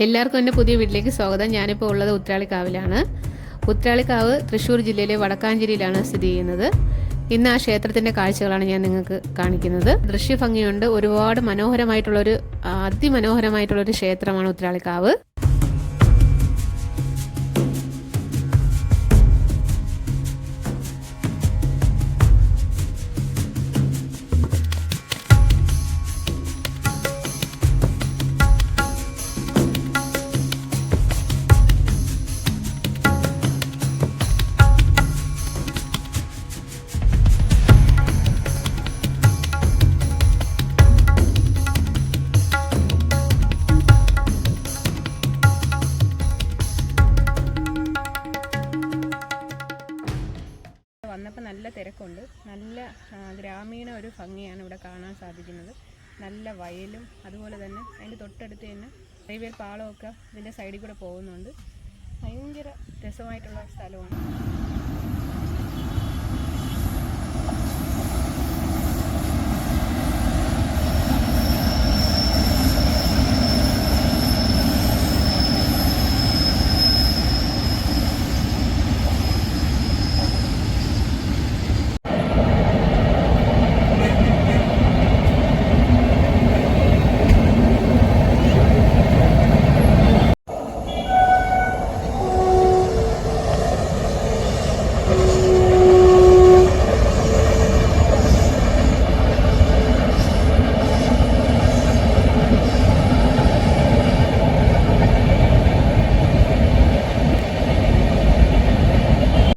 എല്ലാവർക്കും എൻ്റെ പുതിയ വീട്ടിലേക്ക് സ്വാഗതം. ഞാനിപ്പോൾ ഉള്ളത് ഉത്രാളിക്കാവിലാണ്. ഉത്രാളിക്കാവ് തൃശ്ശൂർ ജില്ലയിലെ വടക്കാഞ്ചേരിയിലാണ് സ്ഥിതി ചെയ്യുന്നത്. ഇന്ന് ആ ക്ഷേത്രത്തിൻ്റെ കാഴ്ചകളാണ് ഞാൻ നിങ്ങൾക്ക് കാണിക്കുന്നത്. ദൃശ്യഭംഗിയുണ്ട്. ഒരുപാട് അതിമനോഹരമായിട്ടുള്ളൊരു ക്ഷേത്രമാണ് ഉത്രാളിക്കാവ്. വന്നപ്പോൾ നല്ല തിരക്കുണ്ട്. നല്ല ഗ്രാമീണ ഒരു ഭംഗിയാണ് ഇവിടെ കാണാൻ സാധിക്കുന്നത്. നല്ല വയലും അതുപോലെ തന്നെ അതിൻ്റെ തൊട്ടടുത്ത് തന്നെ റെയിൽവേ പാളമൊക്കെ ഇതിൻ്റെ സൈഡിൽ കൂടെ പോകുന്നുണ്ട്. ഭയങ്കര രസമായിട്ടുള്ള സ്ഥലമാണ്.